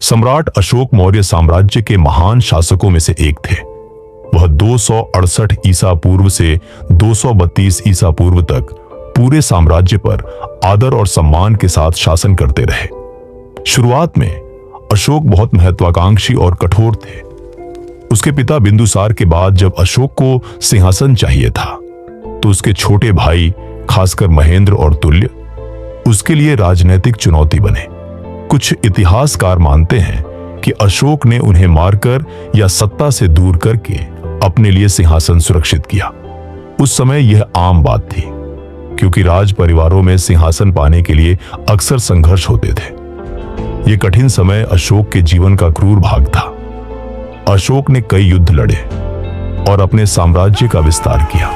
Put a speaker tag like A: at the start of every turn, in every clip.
A: सम्राट अशोक मौर्य साम्राज्य के महान शासकों में से एक थे। वह 268 ईसा पूर्व से 232 ईसा पूर्व तक पूरे साम्राज्य पर आदर और सम्मान के साथ शासन करते रहे। शुरुआत में अशोक बहुत महत्वाकांक्षी और कठोर थे। उसके पिता बिंदुसार के बाद जब अशोक को सिंहासन चाहिए था तो उसके छोटे भाई खासकर महेंद्र और तुल्य उसके लिए राजनीतिक चुनौती बने। कुछ इतिहासकार मानते हैं कि अशोक ने उन्हें मारकर या सत्ता से दूर करके अपने लिए सिंहासन सुरक्षित किया। उस समय यह आम बात थी क्योंकि राज परिवारों में सिंहासन पाने के लिए अक्सर संघर्ष होते थे। यह कठिन समय अशोक के जीवन का क्रूर भाग था। अशोक ने कई युद्ध लड़े और अपने साम्राज्य का विस्तार किया।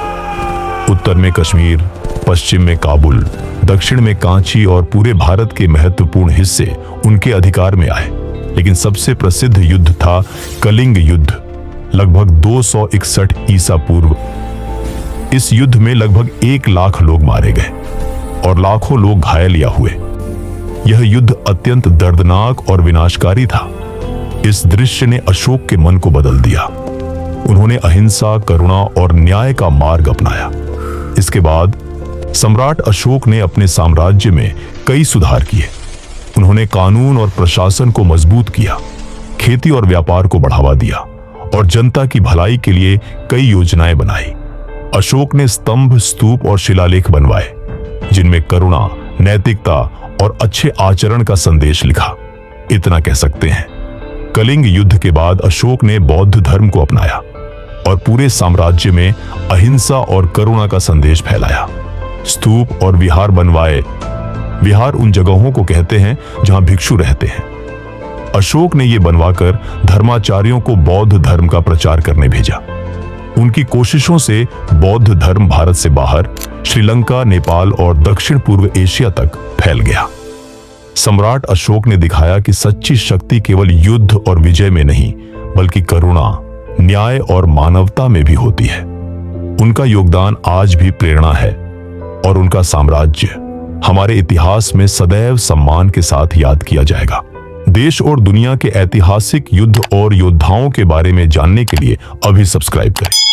A: उत्तर में कश्मीर, पश्चिम में काबुल, दक्षिण में कांची और पूरे भारत के महत्वपूर्ण हिस्से उनके अधिकार में आए। लेकिन सबसे प्रसिद्ध युद्ध था कलिंग युद्ध, लगभग 261 ईसा पूर्व। इस युद्ध में लगभग 1 लाख लोग मारे गए और लाखों लोग घायल या हुए। यह युद्ध अत्यंत दर्दनाक और विनाशकारी था। इस दृश्य ने अशोक के मन को बदल दिया। उन्होंने अहिंसा, करुणा और न्याय का मार्ग अपनाया। इसके बाद सम्राट अशोक ने अपने साम्राज्य में कई सुधार किए। उन्होंने कानून और प्रशासन को मजबूत किया, खेती और व्यापार को बढ़ावा दिया और जनता की भलाई के लिए कई योजनाएं बनाई। अशोक ने स्तंभ, स्तूप और शिलालेख बनवाए जिनमें करुणा, नैतिकता और अच्छे आचरण का संदेश लिखा। इतना कह सकते हैं, कलिंग युद्ध के बाद अशोक ने बौद्ध धर्म को अपनाया और पूरे साम्राज्य में अहिंसा और करुणा का संदेश फैलाया। स्तूप और विहार बनवाए। विहार उन जगहों को कहते हैं जहां भिक्षु रहते हैं। अशोक ने ये बनवाकर धर्माचार्यों को बौद्ध धर्म का प्रचार करने भेजा। उनकी कोशिशों से बौद्ध धर्म भारत से बाहर श्रीलंका, नेपाल और दक्षिण पूर्व एशिया तक फैल गया। सम्राट अशोक ने दिखाया कि सच्ची शक्ति केवल युद्ध और विजय में नहीं बल्कि करुणा, न्याय और मानवता में भी होती है। उनका योगदान आज भी प्रेरणा है और उनका साम्राज्य हमारे इतिहास में सदैव सम्मान के साथ याद किया जाएगा। देश और दुनिया के ऐतिहासिक युद्ध और योद्धाओं के बारे में जानने के लिए अभी सब्सक्राइब करें।